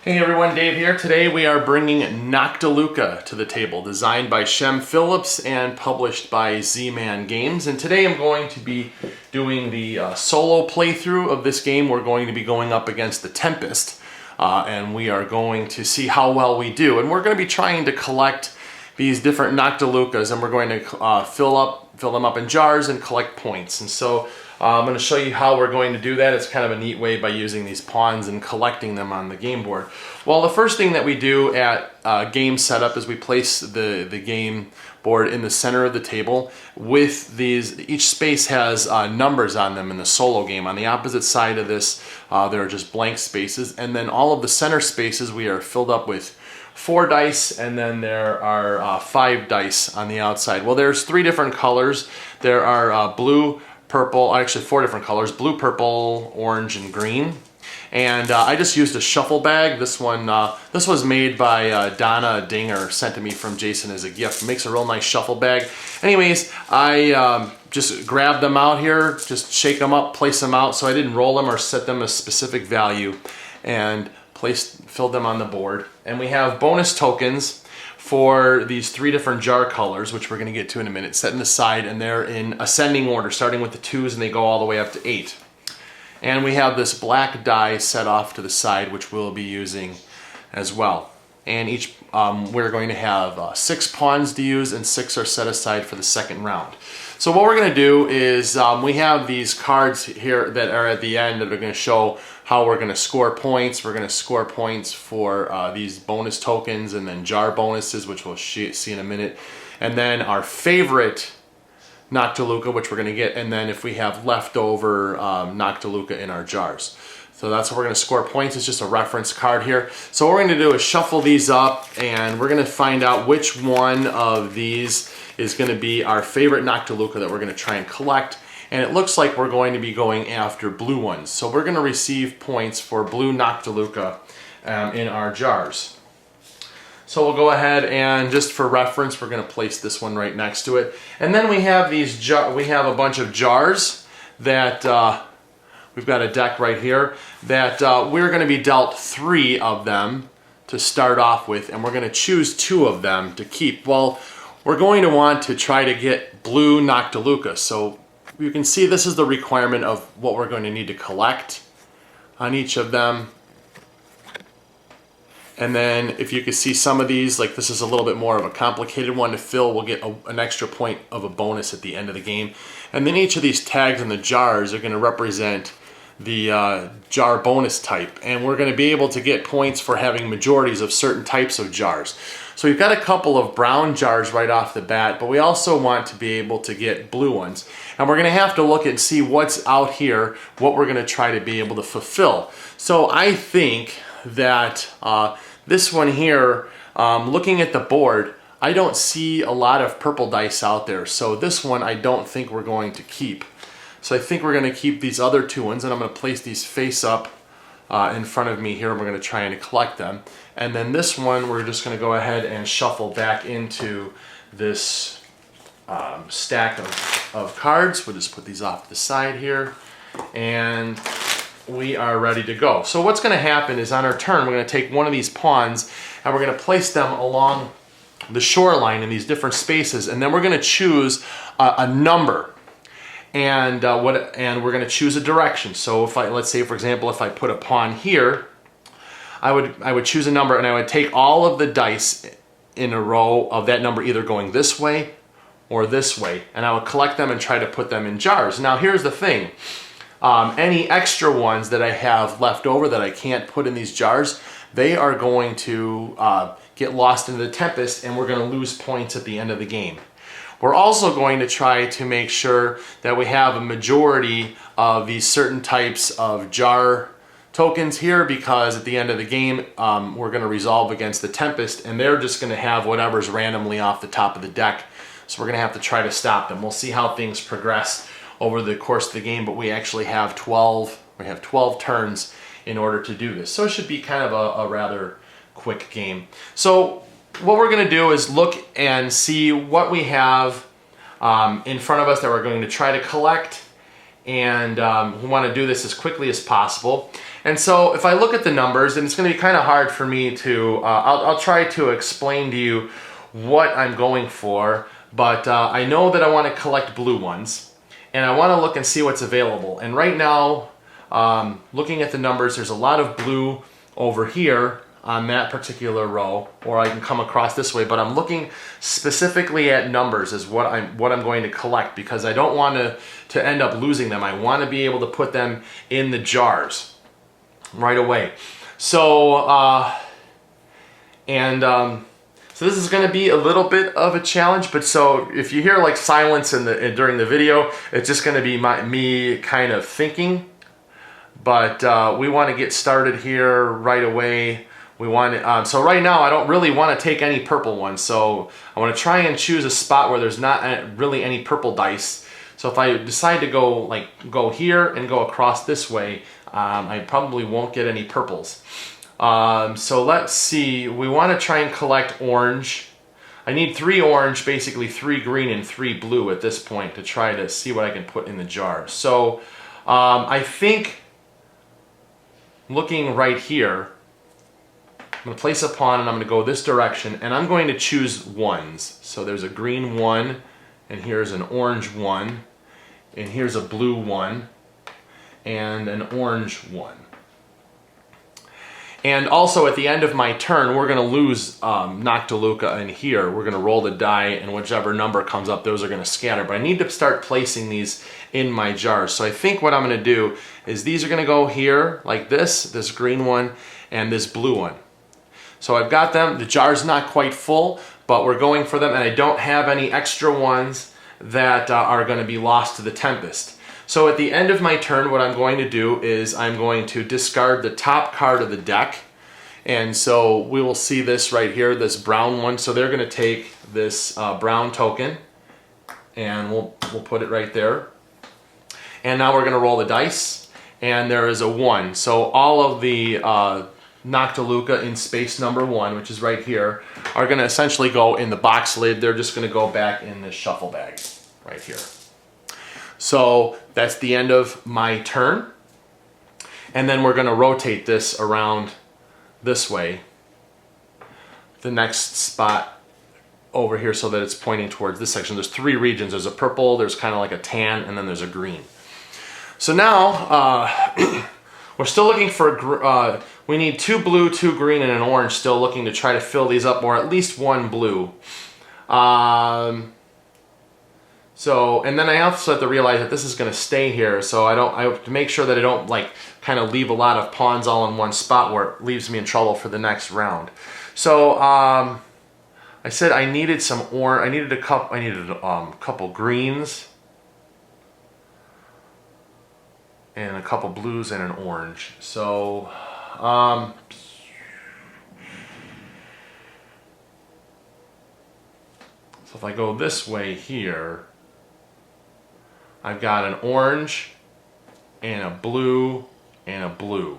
Hey everyone, Dave here. Today we are bringing Noctiluca to the table, designed by Shem Phillips and published by Z-Man Games. And today I'm going to be doing the solo playthrough of this game. We're going to be going up against the Tempest, and we are going to see how well we do. And we're going to be trying to collect these different Noctilucas, and we're going to fill them up in jars and collect points. And so I'm going to show you how we're going to do that. It's kind of a neat way by using these pawns and collecting them on the game board. Well, the first thing that we do at game setup is we place the game board in the center of the table with these. Each space has numbers on them in the solo game. On the opposite side of this, there are just blank spaces, and then all of the center spaces we are filled up with 4 dice, and then there are 5 dice on the outside. Well, there's 3 different colors. There are blue, purple, actually 4 different colors: blue, purple, orange, and green. And I just used a shuffle bag. This was made by Donna Dinger, sent to me from Jason as a gift. It makes a real nice shuffle bag. Anyways, I just grabbed them out here, just shake them up, place them out, so I didn't roll them or set them a specific value, and filled them on the board. And we have bonus tokens for these 3 different jar colors, which we're going to get to in a minute, set in the side, and they're in ascending order, starting with the 2s, and they go all the way up to 8. And we have this black die set off to the side, which we'll be using as well. And each we're going to have 6 pawns to use, and 6 are set aside for the second round. So what we're going to do is we have these cards here that are at the end that are going to show how we're going to score points. We're going to score points for these bonus tokens, and then jar bonuses, which we'll see in a minute. And then our favorite Noctiluca, which we're going to get, and then if we have leftover Noctiluca in our jars. So that's how we're going to score points. It's just a reference card here. So what we're going to do is shuffle these up, and we're going to find out which one of these is going to be our favorite Noctiluca that we're going to try and collect. And it looks like we're going to be going after blue ones. So we're going to receive points for blue Noctiluca in our jars. So we'll go ahead and, just for reference, we're going to place this one right next to it. And then we have we have a bunch of jars that we've got a deck right here that we're going to be dealt 3 of them to start off with, and we're going to choose 2 of them to keep. Well, we're going to want to try to get blue Noctiluca. So you can see this is the requirement of what we're going to need to collect on each of them. And then if you can see some of these, like this is a little bit more of a complicated one to fill, we'll get an extra point of a bonus at the end of the game. And then each of these tags in the jars are going to represent the jar bonus type, and we're going to be able to get points for having majorities of certain types of jars. So we've got a couple of brown jars right off the bat, but we also want to be able to get blue ones. And we're going to have to look and see what's out here, what we're going to try to be able to fulfill. So I think that this one here, looking at the board, I don't see a lot of purple dice out there. So this one I don't think we're going to keep. So I think we're going to keep these other 2 ones, and I'm going to place these face up in front of me here, and we're going to try and collect them. And then this one, we're just going to go ahead and shuffle back into this stack of cards. We'll just put these off to the side here, and we are ready to go. So what's going to happen is on our turn, we're going to take one of these pawns, and we're going to place them along the shoreline in these different spaces, and then we're going to choose a number. And we're going to choose a direction. So if let's say for example, if I put a pawn here, I would choose a number, and I would take all of the dice in a row of that number, either going this way or this way, and I would collect them and try to put them in jars. Now here's the thing: any extra ones that I have left over that I can't put in these jars, they are going to get lost into the Tempest, and we're going to lose points at the end of the game. We're also going to try to make sure that we have a majority of these certain types of jar tokens here, because at the end of the game, we're going to resolve against the Tempest, and they're just going to have whatever's randomly off the top of the deck. So we're going to have to try to stop them. We'll see how things progress over the course of the game, but we actually have 12 turns in order to do this. So it should be kind of a rather quick game. So what we're going to do is look and see what we have in front of us that we're going to try to collect, and we want to do this as quickly as possible. And so if I look at the numbers, and it's going to be kind of hard for me to, I'll try to explain to you what I'm going for, but I know that I want to collect blue ones, and I want to look and see what's available. And right now, looking at the numbers, there's a lot of blue over here on that particular row, or I can come across this way, but I'm looking specifically at numbers as what I'm going to collect, because I don't want to end up losing them. I want to be able to put them in the jars right away. So so this is going to be a little bit of a challenge, but so if you hear like silence during the video, it's just going to be me kind of thinking. But we want to get started here right away. We want so right now I don't really want to take any purple ones, so I want to try and choose a spot where there's not really any purple dice. So if I decide to go here and go across this way, I probably won't get any purples. So let's see, we want to try and collect orange. I need 3 orange, basically 3 green and 3 blue at this point to try to see what I can put in the jar. So I think, looking right here, I'm going to place a pawn and I'm going to go this direction, and I'm going to choose ones. So there's a green 1, and here's an orange 1, and here's a blue 1, and an orange 1. And also at the end of my turn, we're going to lose Noctiluca in here. We're going to roll the die, and whichever number comes up, those are going to scatter. But I need to start placing these in my jars. So I think what I'm going to do is these are going to go here like this green one, and this blue one. So I've got them. The jar's not quite full, but we're going for them, and I don't have any extra ones that are going to be lost to the Tempest. So at the end of my turn, what I'm going to do is I'm going to discard the top card of the deck. And so we will see this right here, this brown one. So they're going to take this brown token, and we'll put it right there. And now we're going to roll the dice, and there is a 1. So all of the Noctiluca in space number 1, which is right here, are going to essentially go in the box lid. They're just going to go back in this shuffle bag right here. So that's the end of my turn. And then we're going to rotate this around this way, the next spot over here, so that it's pointing towards this section. There's 3 regions. There's a purple, there's kind of like a tan, and then there's a green. So now we're still looking for, we need 2 blue, 2 green, and an orange, still looking to try to fill these up, or at least 1 blue. So, and then I also have to realize that this is going to stay here, so I have to make sure that I don't like kind of leave a lot of pawns all in one spot where it leaves me in trouble for the next round. So I said I needed some orange. I needed a couple greens and a couple blues and an orange. So so if I go this way here, I've got an orange and a blue and a blue.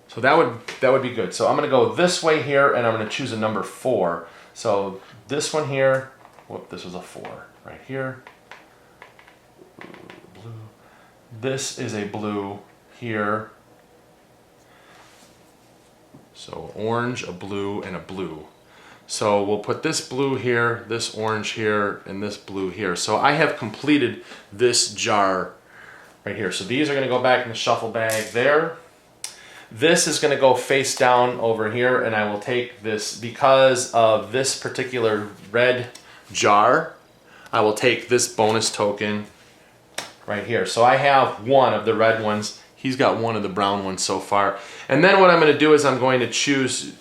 So that would be good. So I'm going to go this way here, and I'm going to choose a number 4. So this one here, whoop, this was a 4 right here. Blue. This is a blue here. So orange, a blue, and a blue. So we'll put this blue here, this orange here, and this blue here. So I have completed this jar right here. So these are going to go back in the shuffle bag there. This is going to go face down over here, and I will take this, because of this particular red jar, I will take this bonus token right here. So I have 1 of the red ones. He's got 1 of the brown ones so far. And then what I'm going to do is I'm going to choose,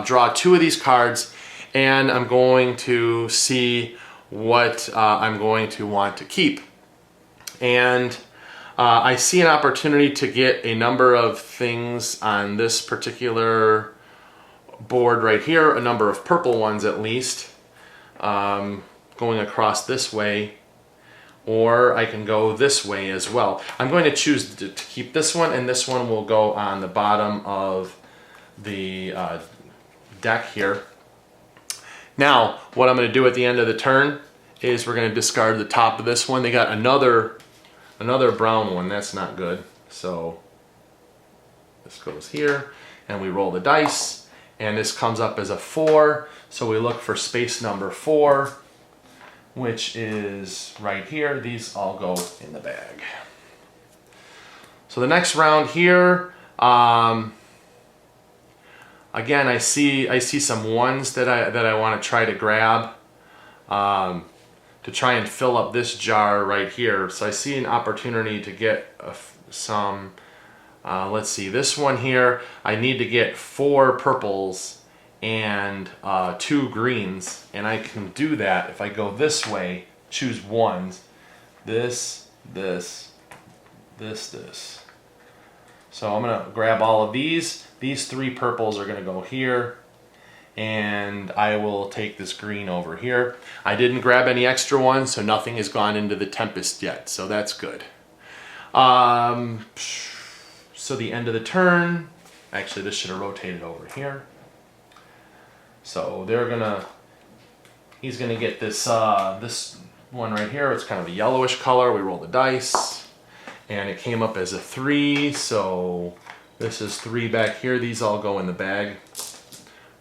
draw 2 of these cards, and I'm going to see what I'm going to want to keep. And I see an opportunity to get a number of things on this particular board right here, a number of purple ones at least, going across this way. Or I can go this way as well. I'm going to choose to keep this one, and this one will go on the bottom of the deck here. Now, what I'm going to do at the end of the turn is we're going to discard the top of this one. They got another another brown one. That's not good. So this goes here, and we roll the dice, and this comes up as a 4. So we look for space number 4, which is right here. These all go in the bag. So the next round here, again, I see some ones that I want to try to grab to try and fill up this jar right here. So I see an opportunity to get some. Let's see, this one here, I need to get 4 purples and 2 greens, and I can do that if I go this way, choose ones, this. So I'm gonna grab all of these. These 3 purples are gonna go here, and I will take this green over here. I didn't grab any extra ones, so nothing has gone into the Tempest yet, so that's good. So the end of the turn, actually this should have rotated over here. So he's gonna get this this one right here. It's kind of a yellowish color. We roll the dice, and it came up as a 3. So this is 3 back here. These all go in the bag,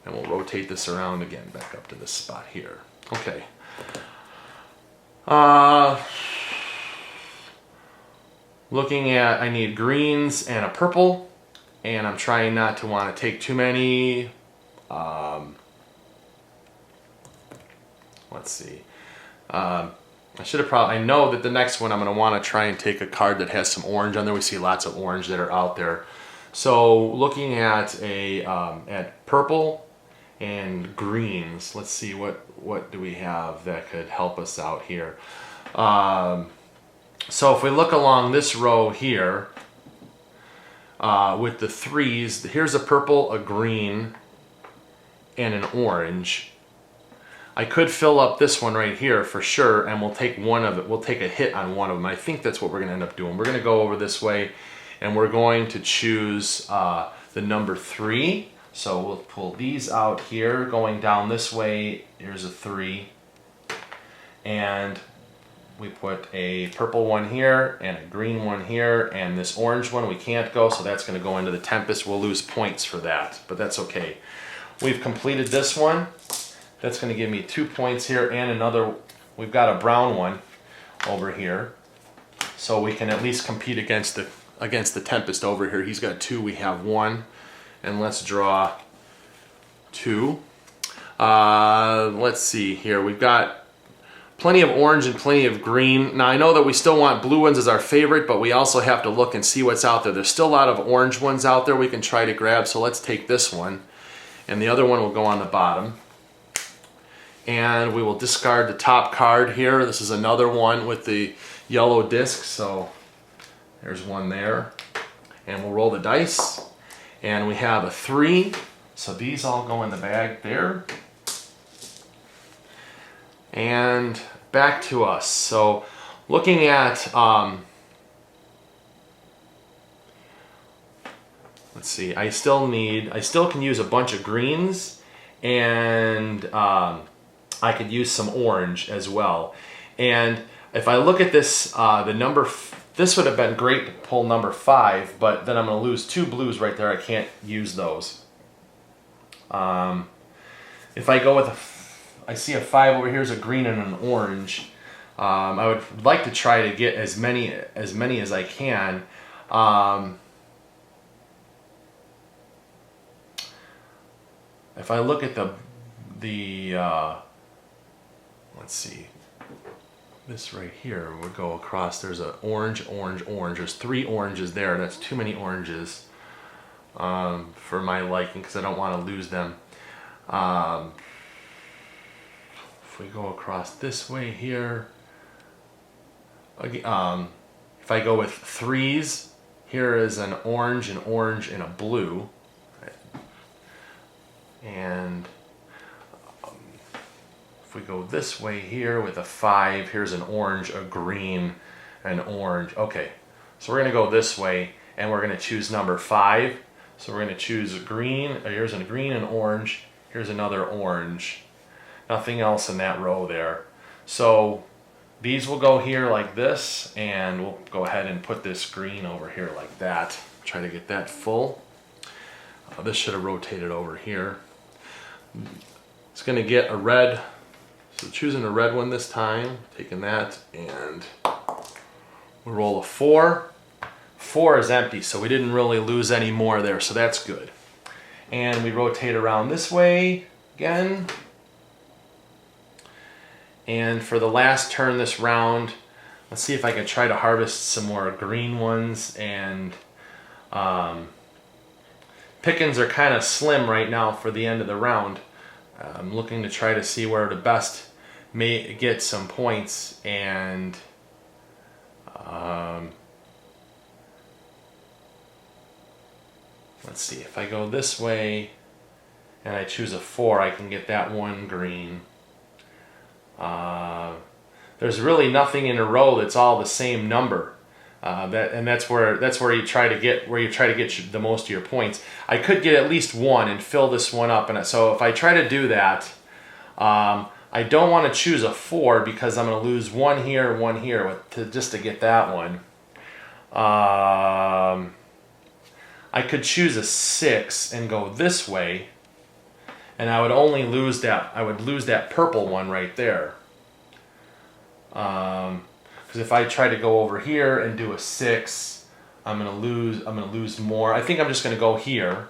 and we'll rotate this around again back up to this spot here. Okay. Looking at, I need greens and a purple, and I'm trying not to want to take too many. Let's see. I know that the next one I'm going to want to try and take a card that has some orange on there. We see lots of orange that are out there. So looking at at purple and greens, let's see what do we have that could help us out here. So if we look along this row here with the 3s, here's a purple, a green, and an orange. I could fill up this one right here for sure, and we'll take one of it. We'll take a hit on one of them. I think that's what we're going to end up doing. We're going to go over this way, and we're going to choose the number 3. So we'll pull these out here. Going down this way, here's a 3. And we put a purple one here, and a green one here, and this orange one we can't go, so that's going to go into the Tempest. We'll lose points for that, but that's okay. We've completed this one. That's going to give me 2 points here, and another. We've got a brown one over here, so we can at least compete against the Tempest over here. He's got 2, we have 1, and let's draw 2. Let's see here. We've got plenty of orange and plenty of green. Now I know that we still want blue ones as our favorite, but we also have to look and see what's out there. There's still a lot of orange ones out there we can try to grab, so let's take this one, and the other one will go on the bottom. And we will discard the top card here. This is another one with the yellow disc, so there's one there. And we'll roll the dice, and we have a 3, so these all go in the bag there. And back to us. So looking at, let's see, I still can use a bunch of greens, and I could use some orange as well. And if I look at this, this would have been great to pull number 5, but then I'm going to lose 2 blues right there. I can't use those. If I go with I see a 5 over here is a green and an orange. I would like to try to get as many as I can. If I look at the let's see, this right here would go across. There's an orange, orange, orange. There's 3 oranges there. That's too many oranges for my liking, because I don't want to lose them. If we go across this way here, if I go with 3s, here is an orange, and a blue. And if we go this way here with a 5, here's an orange, a green, an orange. Okay, so we're going to go this way, and we're going to choose number 5. So we're going to choose a green. Here's a green and orange. Here's another orange. Nothing else in that row there. So these will go here like this, and we'll go ahead and put this green over here like that. Try to get that full. This should have rotated over here. It's going to get a red, so choosing a red one this time, taking that, and we roll a 4. 4 is empty, so we didn't really lose any more there, so that's good. And we rotate around this way again. And for the last turn this round, let's see if I can try to harvest some more green ones. And pickings are kind of slim right now for the end of the round. I'm looking to try to see where the best may get some points. And let's see, if I go this way and I choose a 4, I can get that one green. There's really nothing in a row that's all the same number. That's where you try to get the most of your points. I could get at least one and fill this one up, and so if I try to do that, I don't want to choose a 4 because I'm going to lose one here just to get that one. I could choose a 6 and go this way, and I would only lose that. I would lose that purple one right there. Because if I try to go over here and do a 6, I'm gonna lose more. I think I'm just gonna go here,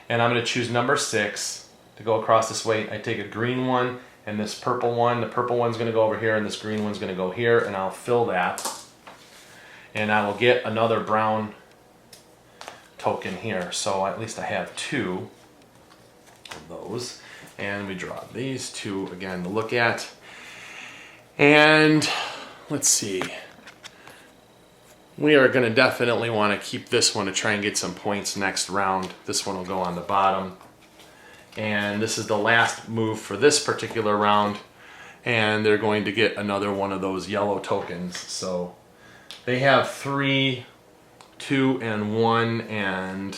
and I'm gonna choose number 6 to go across this way. I take a green one and this purple one. The purple one's gonna go over here, and this green one's gonna go here, and I'll fill that, and I will get another brown token here. So at least I have 2 of those, and we draw these 2 again to look at. And let's see, we are going to definitely want to keep this one to try and get some points next round. This one will go on the bottom, and this is the last move for this particular round, and they're going to get another one of those yellow tokens. So they have 3, 2, and 1, and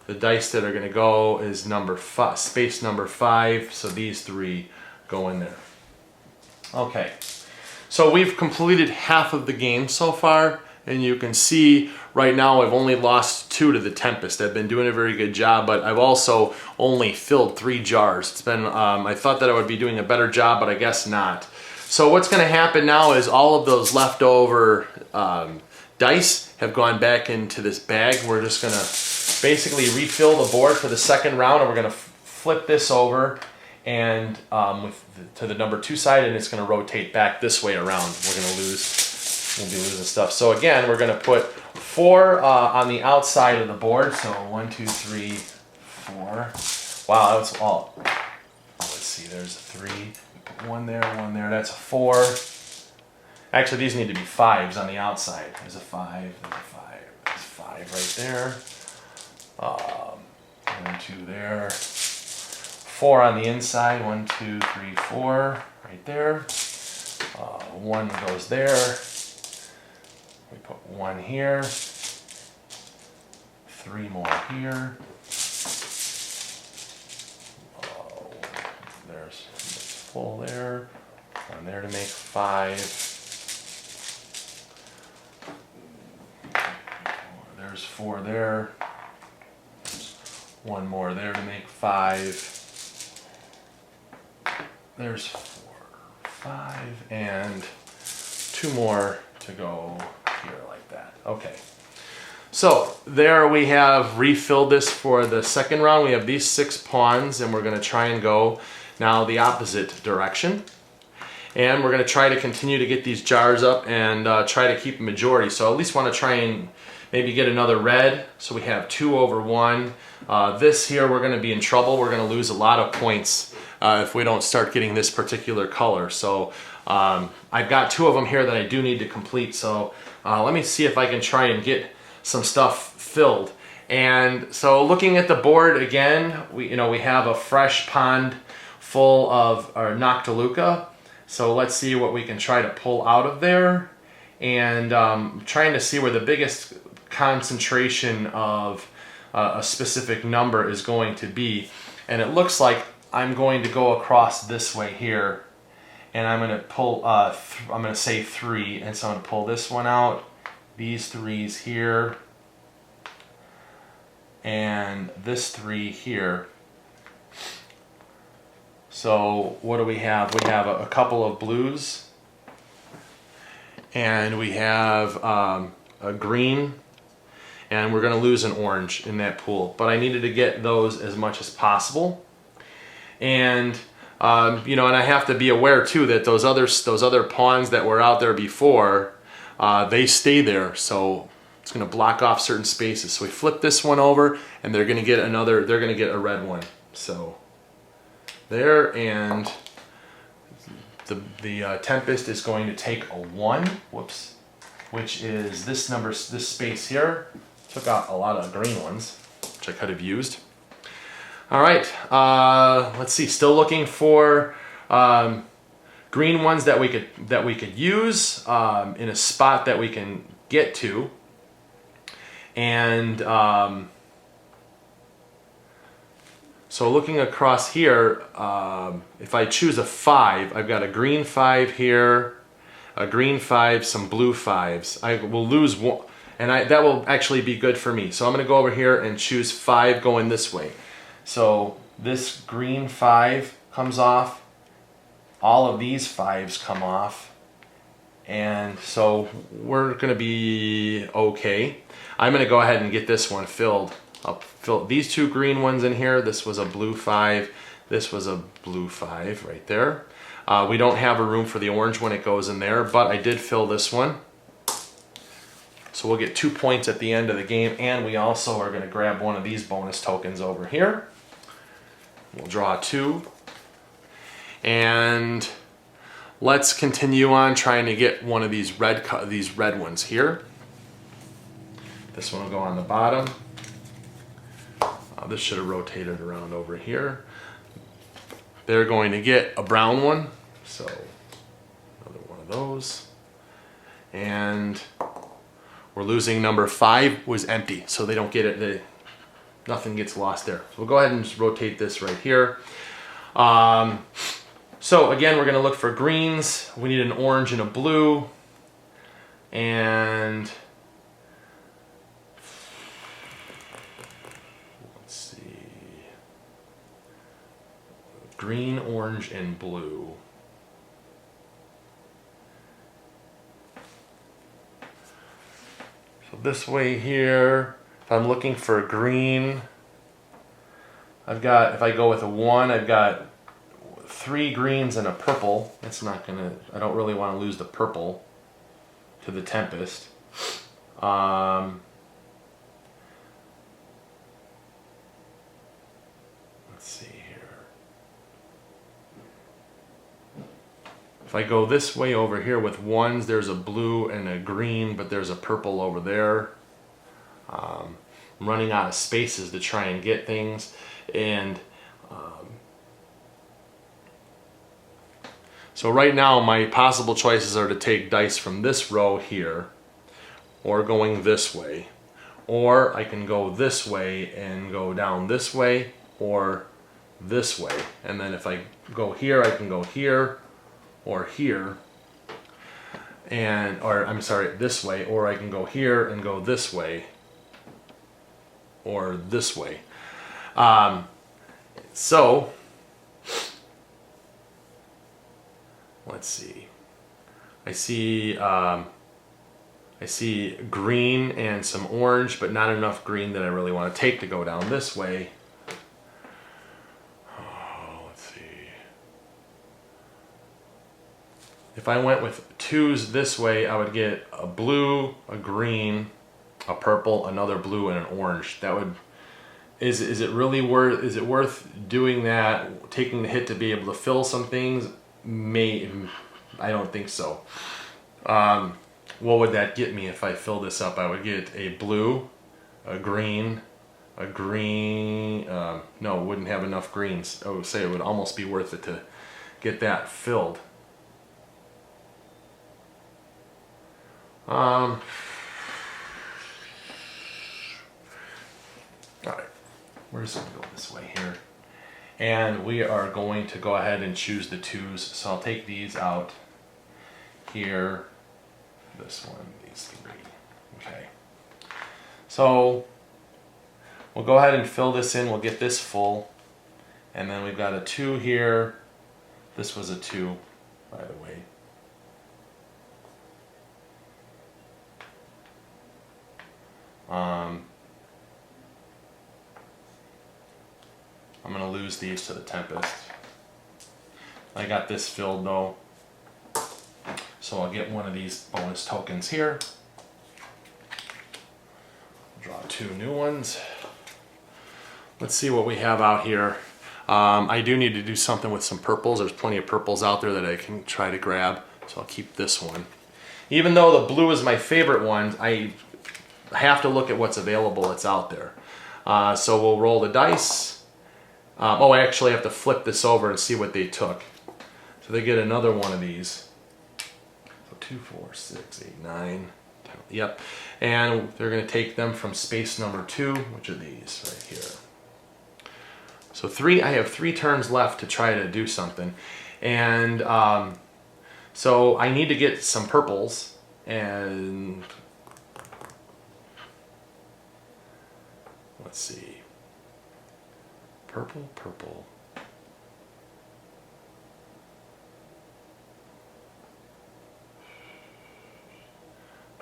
the dice that are going to go is space number 5, so these 3 go in there. Okay, so we've completed half of the game so far, and you can see right now I've only lost 2 to the Tempest. I've been doing a very good job, but I've also only filled 3 jars. It's been, I thought that I would be doing a better job, but I guess not. So what's going to happen now is all of those leftover dice have gone back into this bag. We're just going to basically refill the board for the second round, and we're going to flip this over and to the number 2 side, and it's going to rotate back this way around. We'll be losing stuff. So again, we're going to put 4 on the outside of the board. So 1, 2, 3, 4. Wow, that's all. Let's see, there's a 3. We put 1 there, 1 there. That's a 4. Actually, these need to be 5s on the outside. There's a 5, there's a 5, there's 5 right there. 1, 2 there. 4 on the inside. 1, 2, 3, 4 right there. 1 goes there. We put 1 here. 3 more here. There's full there. 1 there to make 5. There's 4 there. 1 more there to make 5. There's 4, 5, and 2 more to go here like that. Okay. So there we have refilled this for the second round. We have these 6 pawns, and we're going to try and go now the opposite direction. And we're going to try to continue to get these jars up and try to keep a majority. So I at least want to try and maybe get another red. So we have 2 over 1. This here, we're going to be in trouble. We're going to lose a lot of points if we don't start getting this particular color. So I've got 2 of them here that I do need to complete. So let me see if I can try and get some stuff filled. And so looking at the board again, we have a fresh pond full of our Noctiluca. So let's see what we can try to pull out of there, and trying to see where the biggest concentration of a specific number is going to be. And it looks like I'm going to go across this way here, and I'm going to pull, I'm going to say 3, and so I'm going to pull this one out, these 3s here, and this 3 here. So what do we have? We have a couple of blues, and we have a green, and we're going to lose an orange in that pool. But I needed to get those as much as possible. And you know, and I have to be aware too that those other pawns that were out there before, they stay there, so it's going to block off certain spaces. So we flip this one over, and they're going to get another. They're going to get a red one. So there, and the Tempest is going to take a 1. Whoops, which is this number, this space here. Took out a lot of green ones, which I could have used. All right, let's see. Still looking for green ones that we could use in a spot that we can get to, and so looking across here, if I choose a 5, I've got a green 5 here, a green 5, some blue 5s. I will lose one, and that will actually be good for me. So I'm going to go over here and choose 5 going this way. So this green 5 comes off, all of these 5s come off, and so we're going to be okay. I'm going to go ahead and get this one filled. I'll fill these 2 green ones in here. This was a blue 5, this was a blue 5 right there. We don't have a room for the orange when it goes in there, but I did fill this one. So we'll get 2 points at the end of the game, and we also are going to grab one of these bonus tokens over here. We'll draw 2, and let's continue on trying to get one of these red ones here. This one will go on the bottom. This should have rotated around over here. They're going to get a brown one, so another one of those, and we're losing number 5 was empty, so they don't get it. Nothing gets lost there. So we'll go ahead and just rotate this right here. So again, we're going to look for greens. We need an orange and a blue, and let's see, green, orange, and blue. So this way here, if I'm looking for green, I've got, if I go with a 1, I've got 3 greens and a purple. That's not gonna, I don't really want to lose the purple to the Tempest. Let's see here. If I go this way over here with 1s, there's a blue and a green, but there's a purple over there. I'm running out of spaces to try and get things, and so right now my possible choices are to take dice from this row here, or going this way, or I can go this way and go down this way, or this way, and then if I go here, I can go here or here, and or I'm sorry, this way, or I can go here and go this way or this way. So let's see. I see green and some orange, but not enough green that I really want to take to go down this way. Oh, let's see. If I went with 2s this way, I would get a blue, a green, a purple, another blue, and an orange. That would, is it really worth, is it worth doing that, taking the hit to be able to fill some things? I don't think so. What would that get me if I fill this up? I would get a blue, a green, no, it wouldn't have enough greens. I would say it would almost be worth it to get that filled. Alright, we're just going to go this way here. And we are going to go ahead and choose the 2s. So I'll take these out here, this one, these 3. Okay. So we'll go ahead and fill this in. We'll get this full. And then we've got a 2 here. This was a 2, by the way. I'm going to lose these to the Tempest. I got this filled though. So I'll get one of these bonus tokens here. Draw 2 new ones. Let's see what we have out here. I do need to do something with some purples. There's plenty of purples out there that I can try to grab. So I'll keep this one. Even though the blue is my favorite one, I have to look at what's available that's out there. So we'll roll the dice. Oh, I actually have to flip this over and see what they took. So they get another one of these. So 2, 4, 6, 8, 9, 10. Yep. And they're going to take them from space number 2, which are these right here. So I have 3 turns left to try to do something. And so I need to get some purples. And let's see. Purple, purple.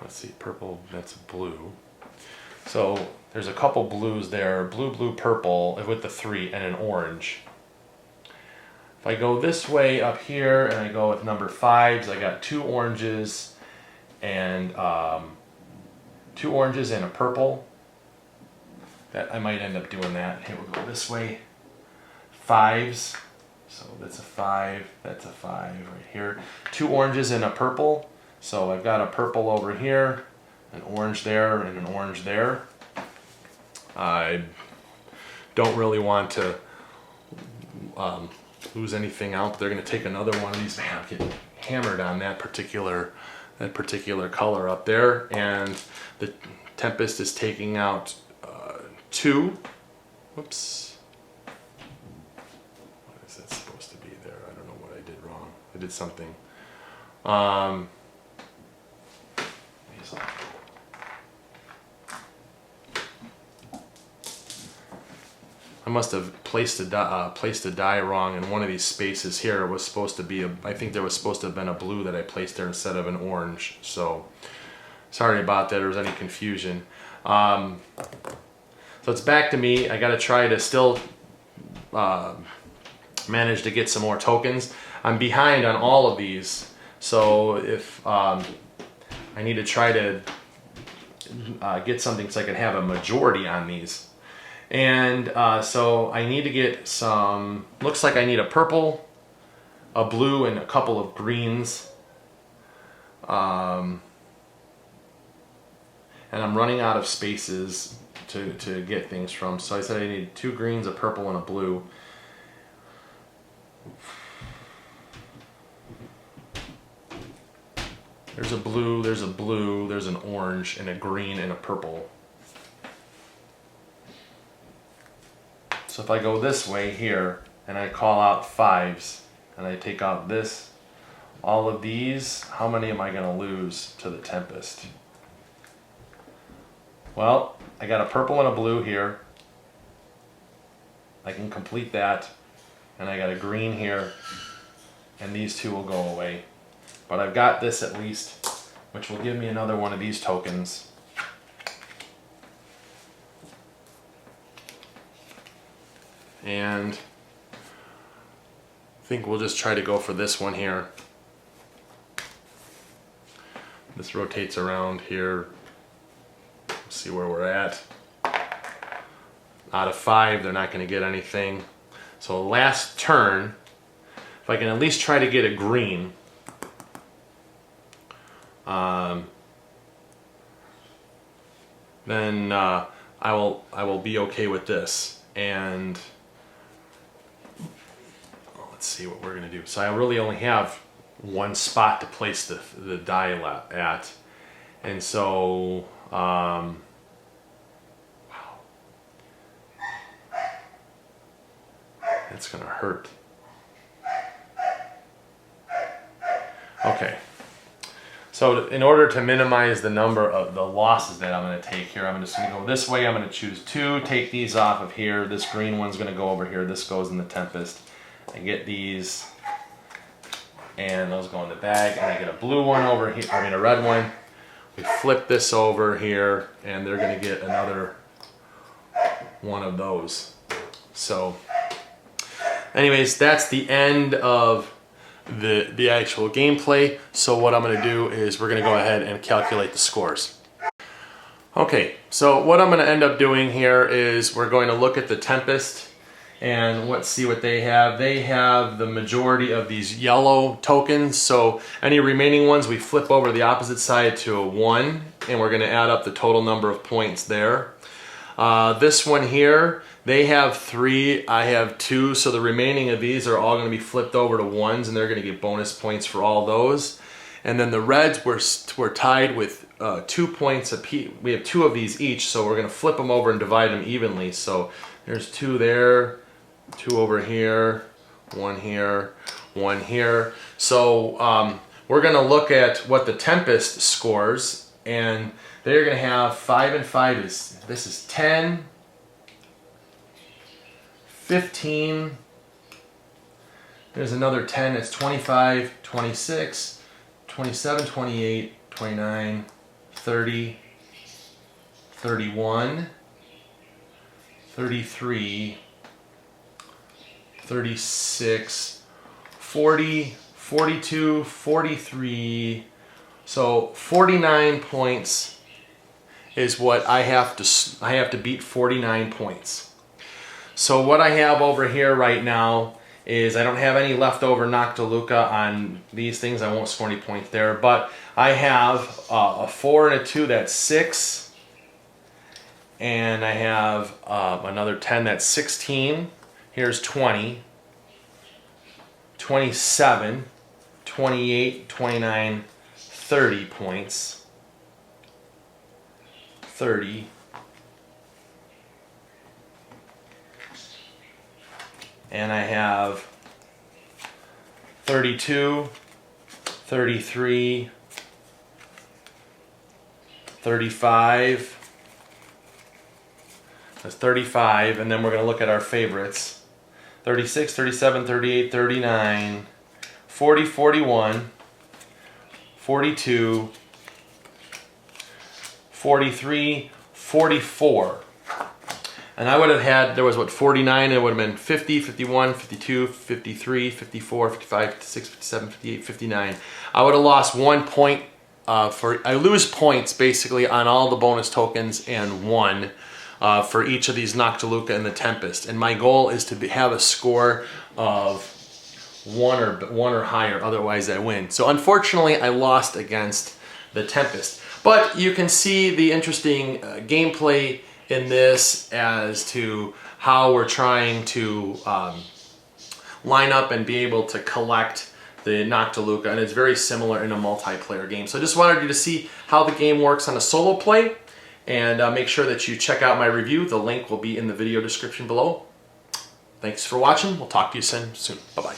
Let's see, purple, that's blue. So there's a couple blues there, blue, blue, purple with the 3 and an orange. If I go this way up here and I go with number 5s, I got 2 oranges and 2 oranges and a purple. That I might end up doing that. Here we'll go this way. 5s. So that's a 5. That's a 5 right here. 2 oranges and a purple. So I've got a purple over here, an orange there, and an orange there. I don't really want to lose anything out. They're going to take another one of these. Man, I'm getting hammered on that particular color up there. And the Tempest is taking out 2. Whoops. What is that supposed to be there? I don't know what I did wrong. I did something. I must have placed a die wrong in one of these spaces here. It was supposed to be I think there was supposed to have been a blue that I placed there instead of an orange. So sorry about that. There was any confusion. So it's back to me. I got to try to still manage to get some more tokens. I'm behind on all of these. So if I need to try to get something so I can have a majority on these. And so I need to get some, looks like I need a purple, a blue, and a couple of greens. And I'm running out of spaces to get things from. So I said I need 2 greens, a purple, and a blue. There's a blue, there's an orange, and a green, and a purple. So if I go this way here, and I call out 5s, and I take out this, all of these, how many am I going to lose to the Tempest? Well, I got a purple and a blue here. I can complete that. And I got a green here, and these 2 will go away. But I've got this at least, which will give me another one of these tokens. And I think we'll just try to go for this one here. This rotates around here. Let's see where we're at. Out of 5, they're not going to get anything. So last turn, if I can at least try to get a green, then I will be okay with this. And let's see what we're going to do. So I really only have one spot to place the die at. And so, wow. it's gonna hurt. Okay. So in order to minimize the number of the losses that I'm going to take here, I'm just going to go this way. I'm going to choose 2, take these off of here. This green one's going to go over here. This goes in the Tempest. I get these, and those go in the bag. And I get a blue one over here, I mean a red one. We flip this over here, and they're going to get another one of those. So anyways, that's the end of the actual gameplay. So what I'm going to do is we're going to go ahead and calculate the scores. Okay, so what I'm going to end up doing here is we're going to look at the Tempest and let's see what they have. They have the majority of these yellow tokens, so any remaining ones we flip over to the opposite side to a 1, and we're going to add up the total number of points there. This one here, they have 3, I have 2, so the remaining of these are all going to be flipped over to 1s, and they're going to get bonus points for all those. And then the reds we're tied with 2 points apiece. We have 2 of these each, so we're going to flip them over and divide them evenly. So there's 2 there, 2 over here, 1 here, 1 here. So we're going to look at what the Tempest scores, and they're going to have 5 and 5 this is 10, 15, there's another 10, it's 25, 26, 27, 28, 29, 30, 31, 33, 36, 40, 42, 43, so 49 points is what I have to beat 49 points. So what I have over here right now is I don't have any leftover Noctiluca on these things. I won't score any points there, but I have a 4 and a 2, that's 6, and I have another 10, that's 16. Here's 20, 27, 28, 29, 30 points. 30, and I have 32, 33, 35, that's 35, and then we're going to look at our favorites. 36, 37, 38, 39, 40, 41, 42, 43, 44. And I would have had, there was what, 49, it would have been 50, 51, 52, 53, 54, 55, 56, 57, 58, 59. I would have lost 1 point I lose points basically on all the bonus tokens and 1 for each of these Noctiluca and the Tempest. And my goal is to have a score of 1 or higher, otherwise I win. So unfortunately I lost against the Tempest. But you can see the interesting gameplay in this as to how we're trying to line up and be able to collect the Noctiluca, and it's very similar in a multiplayer game. So I just wanted you to see how the game works on a solo play, and make sure that you check out my review. The link will be in the video description below. Thanks for watching. We'll talk to you soon. Bye-bye.